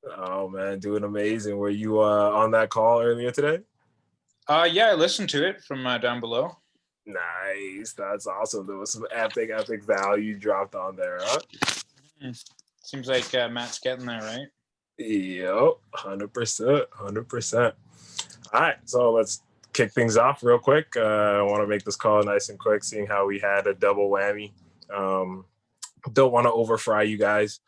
Oh man, doing amazing. Were you on that call earlier today? Yeah, I listened to it from down below. Nice, that's awesome. There was some epic value dropped on there, huh? Hmm. Seems like Matt's getting there, right? Yep, 100%, 100%. All right, so let's kick things off real quick. I want to make this call nice and quick, seeing how we had a double whammy. Um, don't want to overfry you guys.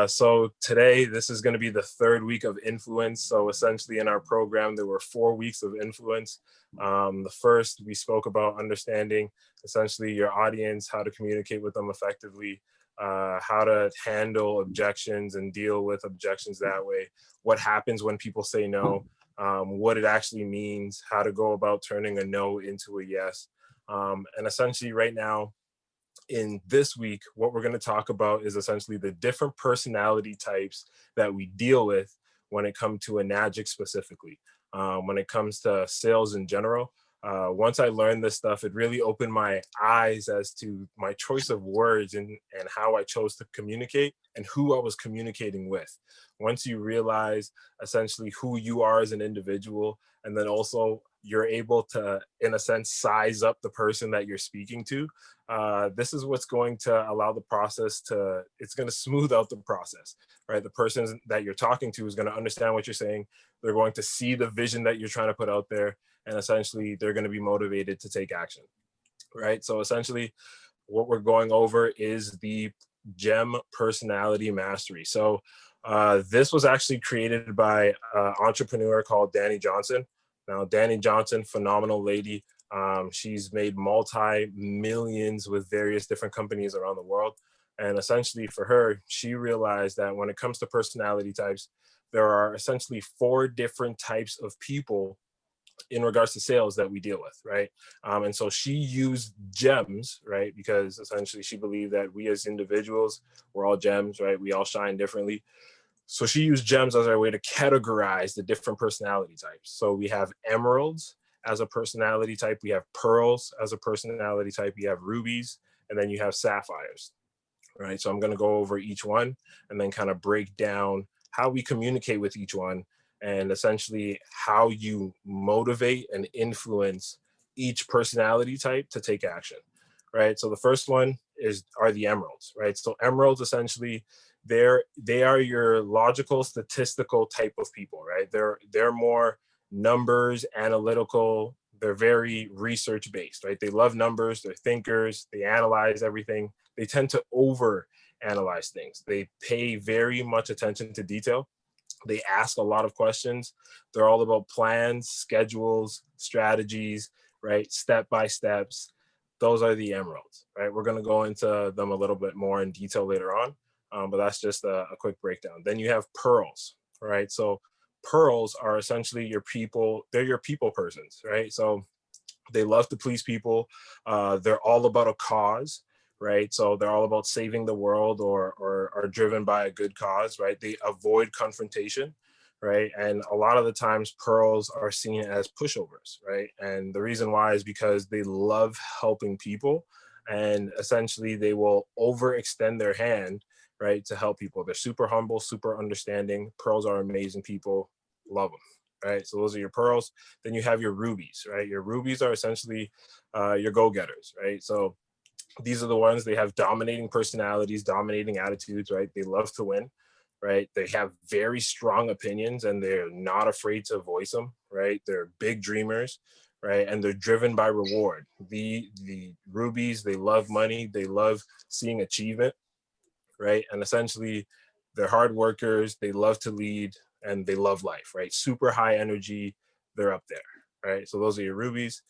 So today, this is going to be the third week of influence. So essentially, in our program, there were 4 weeks of influence. The first, we spoke about understanding essentially your audience, how to communicate with them effectively, how to handle objections and deal with objections that way. What happens when people say no? What it actually means, how to go about turning a no into a yes. And essentially, right now, in this week, what we're going to talk about is essentially the different personality types that we deal with when it comes to Enagic specifically. When it comes to sales in general, once I learned this stuff, it really opened my eyes as to my choice of words and how I chose to communicate and who I was communicating with. Once you realize essentially who you are as an individual, and then also you're able to, in a sense, size up the person that you're speaking to, this is what's going to allow the process to, it's going to smooth out the process, right? The person that you're talking to is going to understand what you're saying. They're going to see the vision that you're trying to put out there, and essentially they're going to be motivated to take action, right? So essentially what we're going over is the gem personality mastery. So this was actually created by an entrepreneur called Danny Johnson. Now, Danny Johnson, phenomenal lady. She's made multi-millions with various different companies around the world. And essentially for her, she realized that when it comes to personality types, there are essentially 4 different types of people in regards to sales that we deal with, right? And so she used gems, right? Because essentially she believed that we as individuals, we're all gems, right? We all shine differently. So she used gems as our way to categorize the different personality types. So we have emeralds as a personality type, we have pearls as a personality type, you have rubies, and then you have sapphires, right? So I'm going to go over each one and then kind of break down how we communicate with each one and essentially how you motivate and influence each personality type to take action, right? So the first one is are the emeralds, right? So emeralds essentially they are your logical statistical type of people, right? They're more numbers analytical, they're very research based, right? They love numbers, they're thinkers, they analyze everything, they tend to over analyze things. They pay very much attention to detail. They ask a lot of questions. They're all about plans, schedules, strategies, right? Step by steps. Those are the emeralds, right? We're going to go into them a little bit more in detail later on, but that's just a quick breakdown. Then you have pearls, right? So pearls are essentially your people. They're your people persons, right? So they love to please people. They're all about a cause, right? So they're all about saving the world or are driven by a good cause, right? They avoid confrontation, right? And a lot of the times pearls are seen as pushovers, right? And the reason why is because they love helping people, and essentially they will overextend their hand, right, to help people. They're super humble, super understanding. Pearls are amazing people. Love them. Right. So those are your pearls. Then you have your rubies, right? Your rubies are essentially your go-getters, right? So these are the ones, they have dominating personalities, dominating attitudes, right? They love to win, right? They have very strong opinions and they're not afraid to voice them, right? They're big dreamers, right? And they're driven by reward. The rubies, they love money, they love seeing achievement, right? And essentially, they're hard workers, they love to lead, and they love life, right? Super high energy, they're up there, right? So those are your rubies.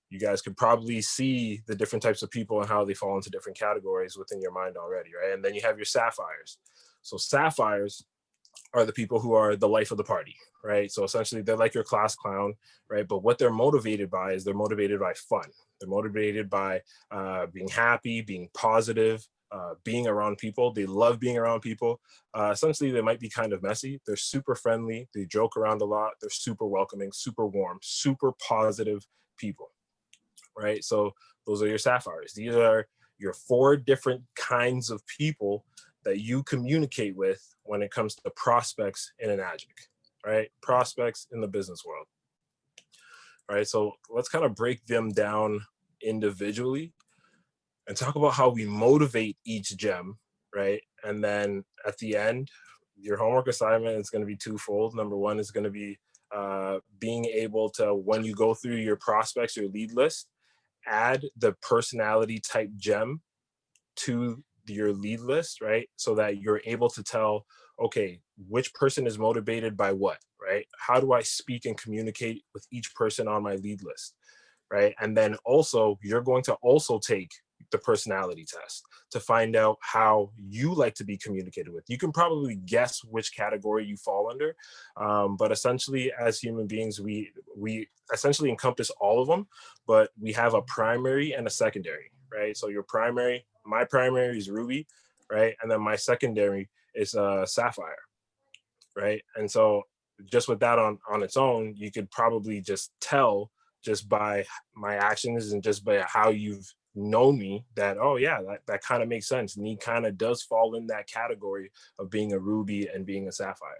You guys could probably see the different types of people and how they fall into different categories within your mind already, right? And then you have your sapphires. So sapphires are the people who are the life of the party, right? So essentially, they're like your class clown, right? But what they're motivated by is they're motivated by fun. They're motivated by being happy, being positive, being around people. They love being around people. Essentially, they might be kind of messy. They're super friendly. They joke around a lot. They're super welcoming, super warm, super positive people, right? So those are your sapphires. These are your 4 different kinds of people that you communicate with when it comes to prospects in an adjunct, right? Prospects in the business world, right? So let's kind of break them down individually and talk about how we motivate each gem, right? And then at the end, your homework assignment is going to be twofold. Number one is going to be being able to, when you go through your prospects, your lead list, add the personality type gem to your lead list, right? So that you're able to tell, okay, which person is motivated by what, right? How do I speak and communicate with each person on my lead list, right? And then also, you're going to also take the personality test to find out how you like to be communicated with. You can probably guess which category you fall under, but essentially, as human beings, we essentially encompass all of them, but we have a primary and a secondary, right? So your primary, my primary is Ruby, right? And then my secondary is Sapphire, right? And so just with that on its own, you could probably just tell just by my actions and just by how you've known me that, oh yeah, that kind of makes sense. And he kind of does fall in that category of being a Ruby and being a Sapphire,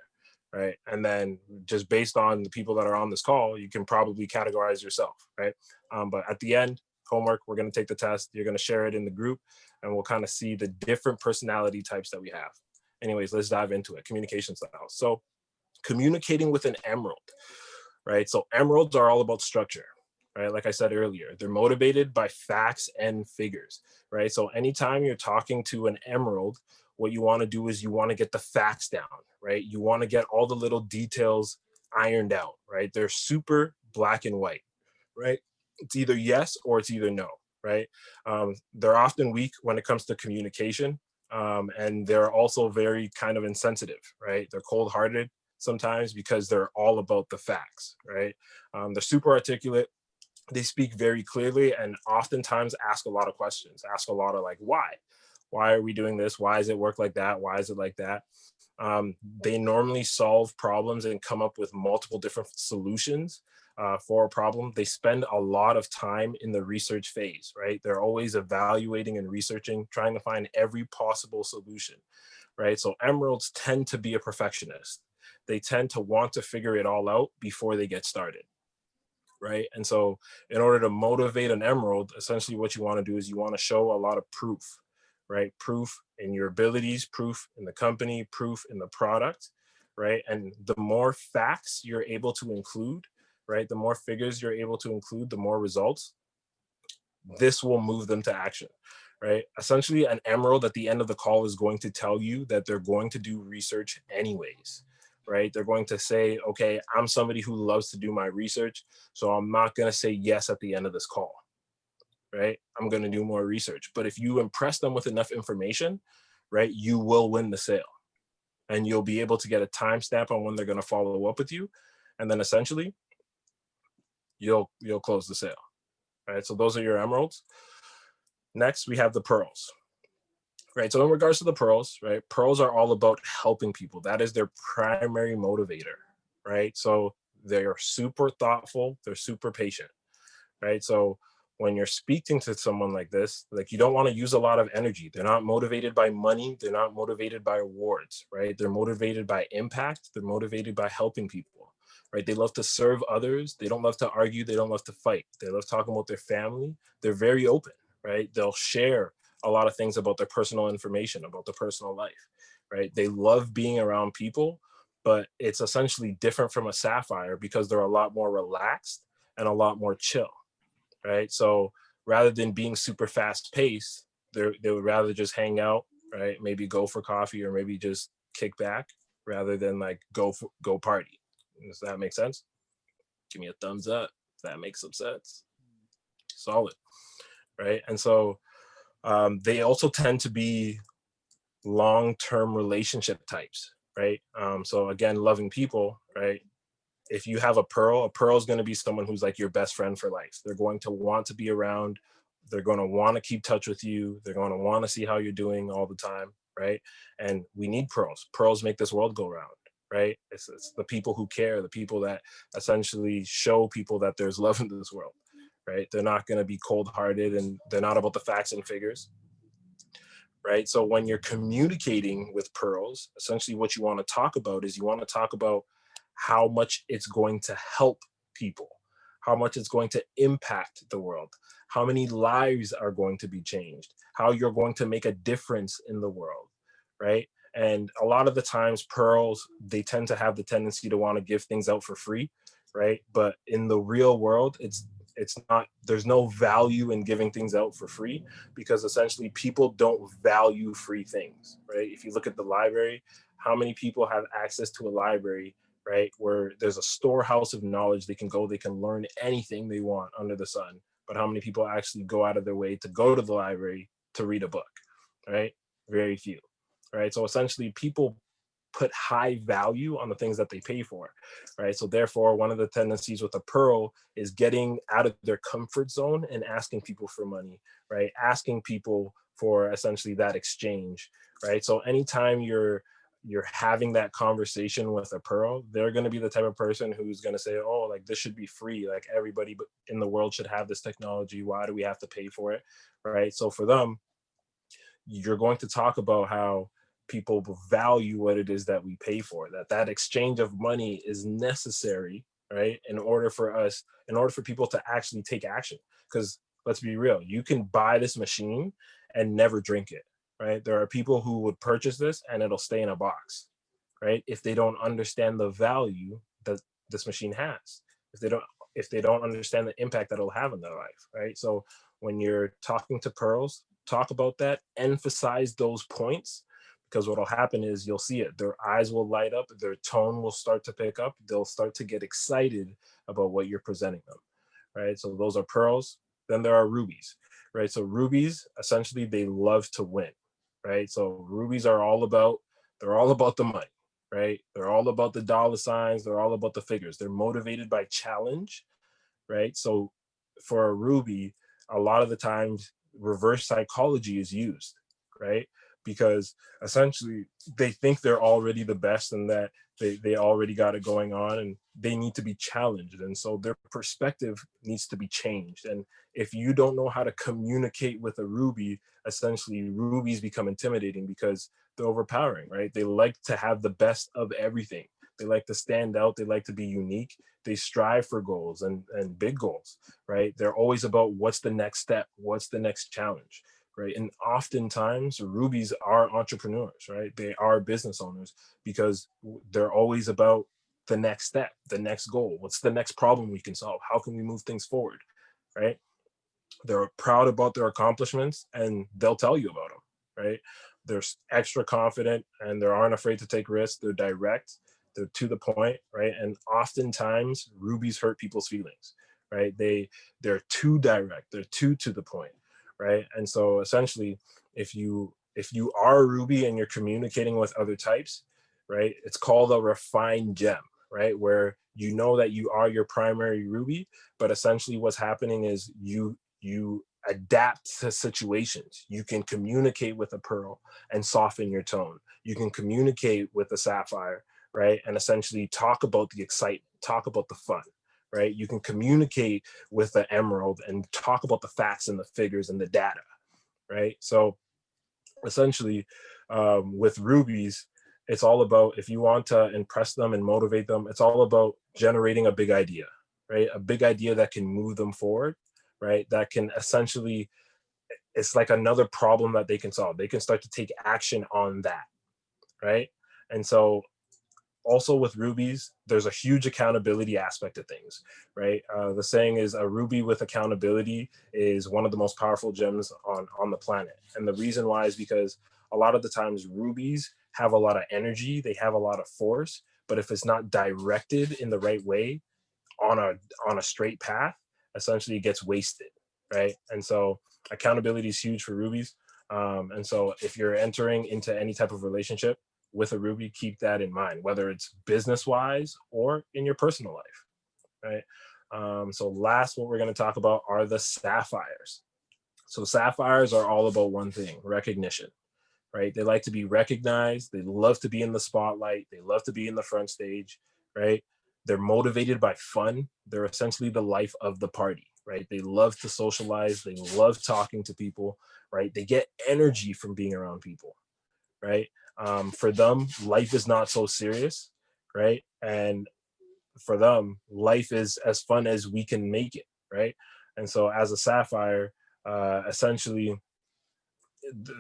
right? And then just based on the people that are on this call, you can probably categorize yourself, right? But at the end, homework, we're going to take the test. You're going to share it in the group, and we'll kind of see the different personality types that we have. Anyways, let's dive into it. Communication styles. So communicating with an emerald, right? So emeralds are all about structure, right? Like I said earlier, they're motivated by facts and figures, right? So anytime you're talking to an emerald, what you want to do is you want to get the facts down, right? You want to get all the little details ironed out, right? They're super black and white, right? It's either yes or it's either no, right? They're often weak when it comes to communication. And they're also very kind of insensitive, right? They're cold-hearted sometimes because they're all about the facts, right? They're super articulate. They speak very clearly and oftentimes ask a lot of questions, ask a lot of like, why? Why are we doing this? Why does it work like that? Why is it like that? They normally solve problems and come up with multiple different solutions for a problem. They spend a lot of time in the research phase, right? They're always evaluating and researching, trying to find every possible solution, right? So emeralds tend to be a perfectionist. They tend to want to figure it all out before they get started, right? And so in order to motivate an emerald, essentially what you want to do is you want to show a lot of proof, right? Proof in your abilities, proof in the company, proof in the product, right? And the more facts you're able to include, right? The more figures you're able to include, the more results, this will move them to action, right? Essentially, an emerald at the end of the call is going to tell you that they're going to do research anyways, right? They're going to say, okay, I'm somebody who loves to do my research, so I'm not going to say yes at the end of this call, right? I'm going to do more research. But if you impress them with enough information, right, you will win the sale. And you'll be able to get a timestamp on when they're going to follow up with you. And then essentially, you'll close the sale. Right, so those are your emeralds. Next, we have the pearls. Right, so in regards to the pearls, right, pearls are all about helping people. That is their primary motivator, right? So they're super thoughtful, they're super patient, right? So when you're speaking to someone like this, like you don't want to use a lot of energy. They're not motivated by money, they're not motivated by awards, right? They're motivated by impact, they're motivated by helping people, right? They love to serve others, they don't love to argue, they don't love to fight. They love talking about their family. They're very open, right? They'll share a lot of things about their personal information, about their personal life, right? They love being around people, but it's essentially different from a sapphire because they're a lot more relaxed and a lot more chill, right? So rather than being super fast paced, they would rather just hang out, right? Maybe go for coffee or maybe just kick back rather than like go party. Does that make sense? Give me a thumbs up if that makes some sense. Solid, right? And so they also tend to be long-term relationship types, right? So again, loving people, right? If you have a pearl is going to be someone who's like your best friend for life. They're going to want to be around. They're going to want to keep touch with you. They're going to want to see how you're doing all the time, right? And we need pearls. Pearls make this world go round, right? It's the people who care, the people that essentially show people that there's love in this world, right? They're not going to be cold-hearted and they're not about the facts and figures. right? So when you're communicating with pearls, essentially what you want to talk about is you want to talk about how much it's going to help people, how much it's going to impact the world, how many lives are going to be changed, how you're going to make a difference in the world, right? And a lot of the times pearls, they tend to have the tendency to want to give things out for free, right? But in the real world, it's not, there's no value in giving things out for free, because essentially people don't value free things, right? If you look at the library, how many people have access to a library, right, where there's a storehouse of knowledge? They can go, they can learn anything they want under the sun, but how many people actually go out of their way to go to the library to read a book, right? Very few, right? So essentially people put high value on the things that they pay for, right? So therefore, one of the tendencies with a pearl is getting out of their comfort zone and asking people for money, right? Asking people for essentially that exchange, right? So anytime you're having that conversation with a pearl, they're going to be the type of person who's going to say, oh, like this should be free, like everybody in the world should have this technology, why do we have to pay for it, right? So for them, you're going to talk about how people value what it is that we pay for, that exchange of money is necessary, right, in order for us, in order for people to actually take action. Because let's be real, you can buy this machine and never drink it, right? There are people who would purchase this and it'll stay in a box, right, if they don't understand the value that this machine has, if they don't, if they don't understand the impact that it'll have in their life, right? So when you're talking to pearls, talk about that, emphasize those points, because what'll happen is you'll see it, their eyes will light up, their tone will start to pick up, they'll start to get excited about what you're presenting them, right? So those are pearls. Then there are rubies, right? So rubies, essentially they love to win, right? So rubies are all about, they're all about the money, right? They're all about the dollar signs, they're all about the figures, they're motivated by challenge, right? So for a ruby, a lot of the times reverse psychology is used, right? Because essentially they think they're already the best and that they already got it going on and they need to be challenged. And so their perspective needs to be changed. And if you don't know how to communicate with a ruby, essentially rubies become intimidating because they're overpowering, right? They like to have the best of everything. They like to stand out. They like to be unique. They strive for goals and big goals, right? They're always about what's the next step, what's the next challenge, right? And oftentimes rubies are entrepreneurs, right? They are business owners because they're always about the next step, the next goal. What's the next problem we can solve? How can we move things forward, right? They're proud about their accomplishments and they'll tell you about them, right? They're extra confident and they aren't afraid to take risks. They're direct, they're to the point, right? And oftentimes rubies hurt people's feelings, right? They're too direct, they're too to the point, right? And so essentially, if you are a ruby and you're communicating with other types, right, it's called a refined gem, right, where you know that you are your primary ruby, but essentially what's happening is you adapt to situations. You can communicate with a pearl and soften your tone. You can communicate with a sapphire, right, and essentially talk about the excitement, talk about the fun, right? You can communicate with the emerald and talk about the facts and the figures and the data, right? So essentially, with rubies, it's all about, if you want to impress them and motivate them, it's all about generating a big idea, right? A big idea that can move them forward, right? That can essentially, it's like another problem that they can solve. They can start to take action on that, right? And so also with rubies, there's a huge accountability aspect of things, right? The saying is a ruby with accountability is one of the most powerful gems on the planet. And the reason why is because a lot of the times rubies have a lot of energy, they have a lot of force, but if it's not directed in the right way on a straight path, essentially it gets wasted, right? And so accountability is huge for rubies. And so if you're entering into any type of relationship with a ruby, keep that in mind, whether it's business wise or in your personal life, right? So last, what we're going to talk about are the sapphires. So sapphires are all about one thing: recognition, right? They like to be recognized. They love to be in the spotlight. They love to be in the front stage, right? They're motivated by fun. They're essentially the life of the party, right? They love to socialize. They love talking to people, right? They get energy from being around people, right? For them, life is not so serious, right? And for them, life is as fun as we can make it, right? And so as a sapphire, essentially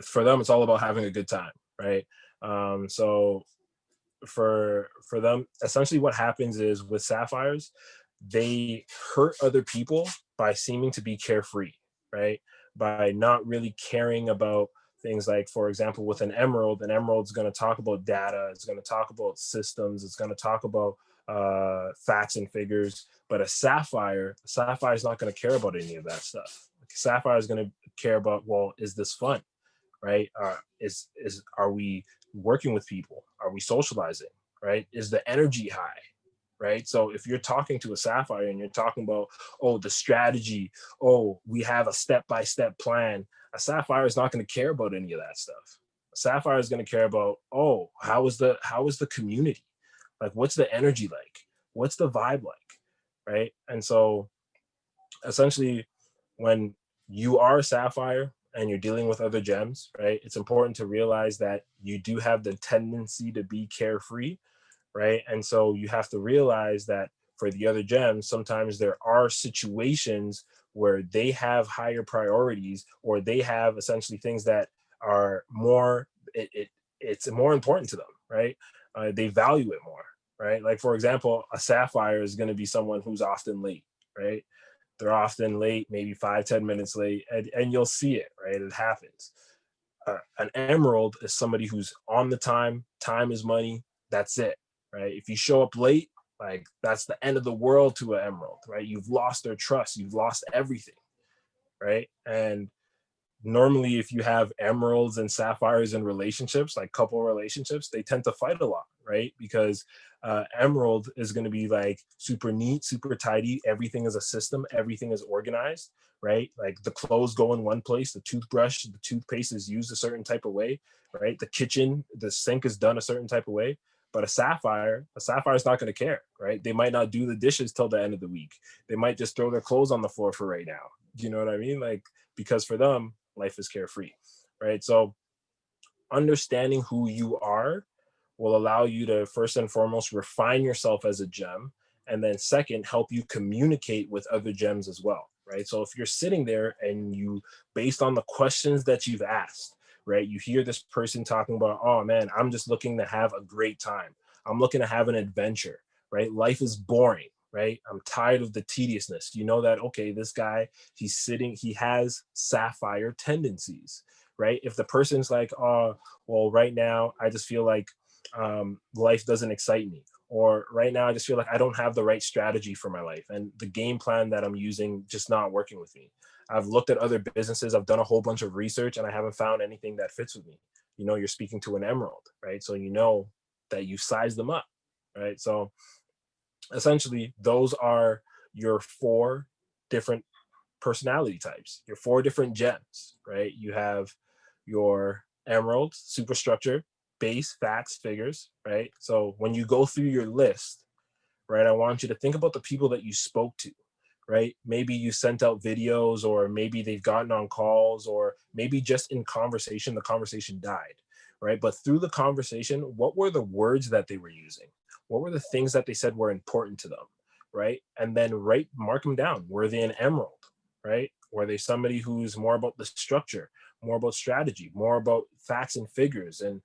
for them, it's all about having a good time, right? So for them, essentially what happens is with sapphires, they hurt other people by seeming to be carefree, right? By not really caring about things like, for example, with an emerald's going to talk about data, it's going to talk about systems, it's going to talk about facts and figures. But a sapphire is not going to care about any of that stuff. A sapphire is going to care about, well, is this fun, right? Is are we working with people? Are we socializing? Right? Is the energy high? Right? So if you're talking to a sapphire and you're talking about, oh, the strategy, oh, we have a step-by-step plan, a sapphire is not going to care about any of that stuff. A sapphire is going to care about, oh, how is the community? Like, what's the energy like? What's the vibe like? Right? And so essentially, when you are a sapphire and you're dealing with other gems, right, it's important to realize that you do have the tendency to be carefree, right? And so you have to realize that for the other gems, sometimes there are situations where they have higher priorities, or they have essentially things that are more, it's more important to them, right? They value it more, right? Like, for example, a sapphire is going to be someone who's often late, right? They're often late, maybe 5-10 minutes late, and you'll see it, right? It happens. An emerald is somebody who's on the time. Time is money. That's it, right? If you show up late, like, that's the end of the world to an emerald, right? You've lost their trust. You've lost everything, right? And normally, if you have emeralds and sapphires in relationships, like couple relationships, they tend to fight a lot, right? Because emerald is going to be like super neat, super tidy. Everything is a system. Everything is organized, right? Like, the clothes go in one place, the toothbrush, the toothpaste is used a certain type of way, right? The kitchen, the sink is done a certain type of way. But a sapphire is not going to care, right? They might not do the dishes till the end of the week. They might just throw their clothes on the floor for right now. Do you know what I mean? Like, because for them, life is carefree, right? So understanding who you are will allow you to, first and foremost, refine yourself as a gem, and then second, help you communicate with other gems as well, right? So if you're sitting there and you, based on the questions that you've asked, right, you hear this person talking about, oh man, I'm just looking to have a great time, I'm looking to have an adventure, right? Life is boring, right? I'm tired of the tediousness. You know that, okay, this guy, he has sapphire tendencies, right? If the person's like, oh, well, right now I just feel like life doesn't excite me, or right now I just feel like I don't have the right strategy for my life, and the game plan that I'm using just not working with me. I've looked at other businesses, I've done a whole bunch of research, and I haven't found anything that fits with me. You know, you're speaking to an emerald, right? So you know that you size them up, right? So essentially, those are your four different personality types, your four different gems, right? You have your emerald, superstructure, base, facts, figures, right? So when you go through your list, right, I want you to think about the people that you spoke to, right? Maybe you sent out videos, or maybe they've gotten on calls, or maybe just in conversation, the conversation died, right? But through the conversation, what were the words that they were using? What were the things that they said were important to them, right? And then mark them down. Were they an emerald, right? Were they somebody who's more about the structure, more about strategy, more about facts and figures and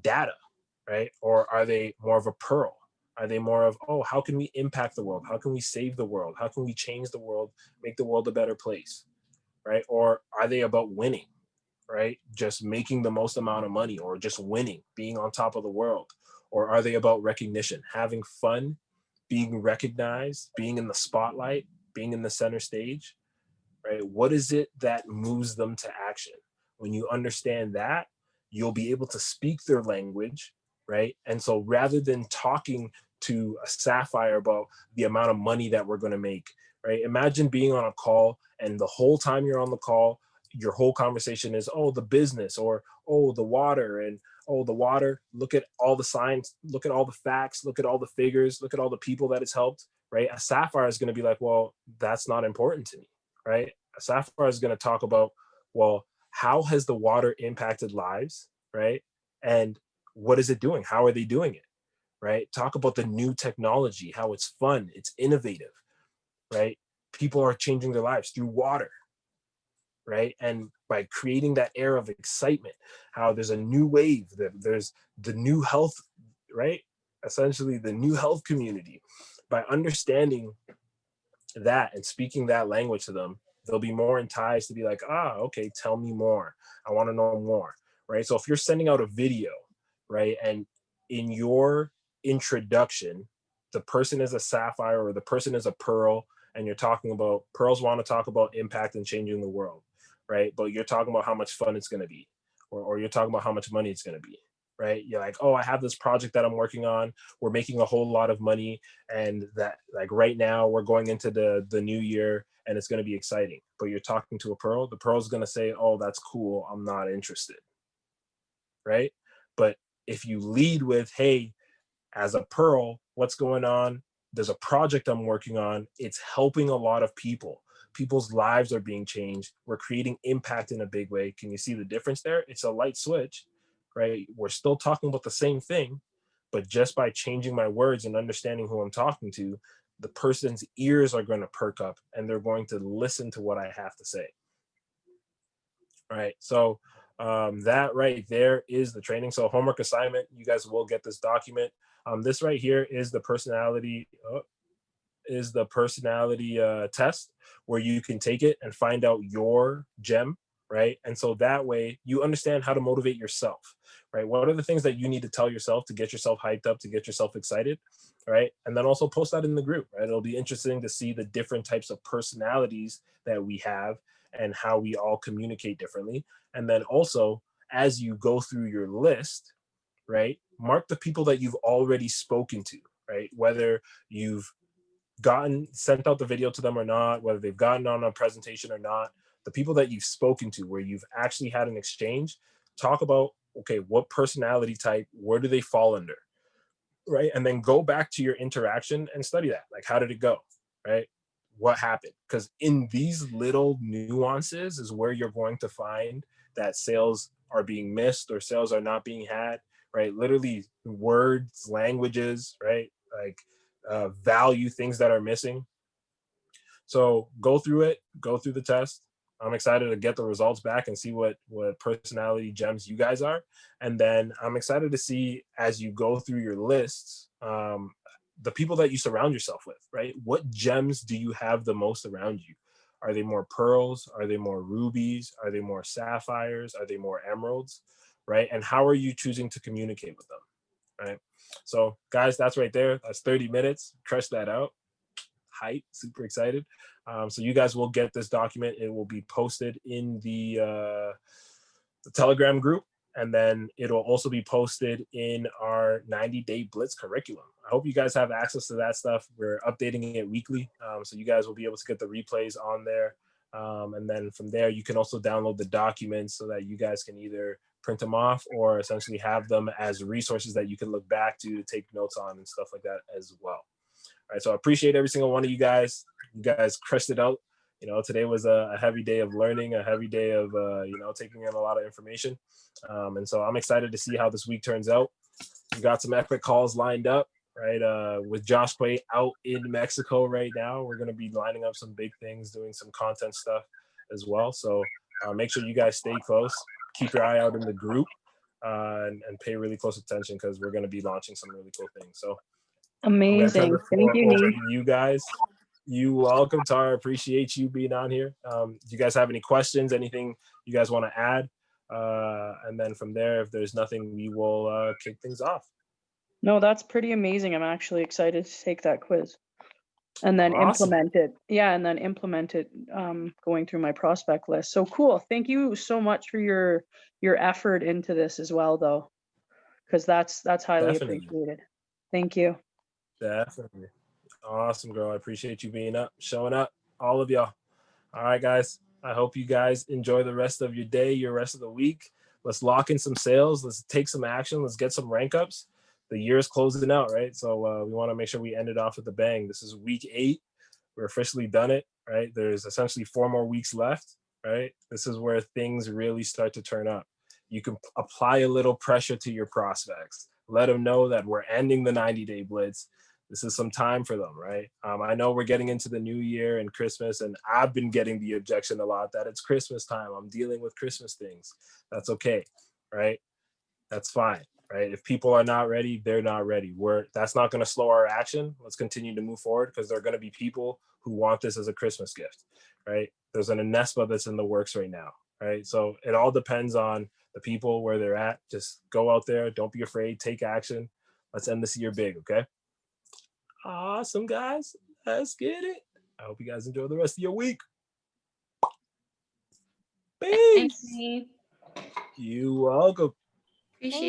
data, right? Or are they more of a pearl? Are they more of, oh, how can we impact the world? How can we save the world? How can we change the world, make the world a better place, right? Or are they about winning, right? Just making the most amount of money, or just winning, being on top of the world? Or are they about recognition, having fun, being recognized, being in the spotlight, being in the center stage, right? What is it that moves them to action? When you understand that, you'll be able to speak their language, right? And so rather than talking to a sapphire about the amount of money that we're going to make, right? Imagine being on a call, and the whole time you're on the call, your whole conversation is, oh, the business, or oh, the water, and oh, the water, look at all the signs, look at all the facts, look at all the figures, look at all the people that it's helped, right? A sapphire is going to be like, well, that's not important to me, right? Sapphire is going to talk about, well, how has the water impacted lives, right? And what is it doing? How are they doing it, right? Talk about the new technology, how it's fun, it's innovative, right? People are changing their lives through water, right? And by creating that air of excitement, how there's a new wave, that there's the new health, right? Essentially, the new health community. By understanding that and speaking that language to them, they'll be more enticed to be like, ah, okay, tell me more. I want to know more, right? So if you're sending out a video, right, and in your introduction, the person is a sapphire or the person is a pearl, and you're talking about pearls want to talk about impact and changing the world, right? But you're talking about how much fun it's going to be, or you're talking about how much money it's going to be, right? You're like, oh, I have this project that I'm working on. We're making a whole lot of money, and that like right now we're going into the new year and it's going to be exciting. But you're talking to a pearl, the pearl's going to say, oh, that's cool, I'm not interested, right? But if you lead with, hey, as a pearl, what's going on? There's a project I'm working on, it's helping a lot of people, people's lives are being changed, we're creating impact in a big way. Can you see the difference there? It's a light switch, right? We're still talking about the same thing, but just by changing my words and understanding who I'm talking to, the person's ears are going to perk up and they're going to listen to what I have to say. All right. So that right there is the training. So homework assignment, you guys will get this document. This right here is the personality test, where you can take it and find out your gem, right? And so that way you understand how to motivate yourself, right? What are the things that you need to tell yourself to get yourself hyped up, to get yourself excited, right? And then also post that in the group, right? It'll be interesting to see the different types of personalities that we have and how we all communicate differently. And then also, as you go through your list, right, mark the people that you've already spoken to, right? Whether you've gotten sent out the video to them or not, whether they've gotten on a presentation or not, the people that you've spoken to where you've actually had an exchange, talk about, okay, what personality type, where do they fall under, right? And then go back to your interaction and study that. Like, how did it go, right? What happened? Because in these little nuances is where you're going to find that sales are being missed or sales are not being had, right? Literally words, languages, right? Like value, things that are missing. So go through it, go through the test. I'm excited to get the results back and see what personality gems you guys are. And then I'm excited to see, as you go through your lists, the people that you surround yourself with, right? What gems do you have the most around you? Are they more pearls? Are they more rubies? Are they more sapphires? Are they more emeralds? Right? And how are you choosing to communicate with them? Right? So guys, that's right there. That's 30 minutes. Crush that out. Hype, super excited. So you guys will get this document. It will be posted in the Telegram group, and then it'll also be posted in our 90-day Blitz curriculum. I hope you guys have access to that stuff. We're updating it weekly, so you guys will be able to get the replays on there. And then from there, you can also download the documents so that you guys can either print them off or essentially have them as resources that you can look back to take notes on and stuff like that as well. All right, so I appreciate every single one of you guys. You guys crushed it out. You know, today was a heavy day of learning, a heavy day of, taking in a lot of information. And so I'm excited to see how this week turns out. We got some epic calls lined up, right? With Josh Quay out in Mexico right now. We're going to be lining up some big things, doing some content stuff as well. So make sure you guys stay close. Keep your eye out in the group and pay really close attention, because we're going to be launching some really cool things. So amazing. Thank you, Nate. You guys. You welcome, Tara. Appreciate you being on here. Do you guys have any questions? Anything you guys want to add? And then from there, if there's nothing, we will kick things off. No, that's pretty amazing. I'm actually excited to take that quiz and then Awesome. implement it. Yeah, and then implement it going through my prospect list. So cool. Thank you so much for your effort into this as well, though, because that's highly appreciated. Thank you. Definitely. Awesome, girl. I appreciate you being up, showing up, all of y'all. All right, guys. I hope you guys enjoy the rest of your day, your rest of the week. Let's lock in some sales. Let's take some action. Let's get some rank ups. The year is closing out, right? So we want to make sure we end it off with a bang. This is week 8. We're officially done it, right? There's essentially 4 more weeks left, right? This is where things really start to turn up. You can apply a little pressure to your prospects. Let them know that we're ending the 90-day blitz. This is some time for them, right? I know we're getting into the new year and Christmas, and I've been getting the objection a lot that it's Christmas time. I'm dealing with Christmas things. That's okay, right? That's fine, right? If people are not ready, they're not ready. That's not going to slow our action. Let's continue to move forward because there are going to be people who want this as a Christmas gift, right? There's an Anespa that's in the works right now, right? So it all depends on the people where they're at. Just go out there. Don't be afraid. Take action. Let's end this year big, okay? Awesome, guys. Let's get it. I hope you guys enjoy the rest of your week. Thanks, Peace. Anthony. You welcome. Appreciate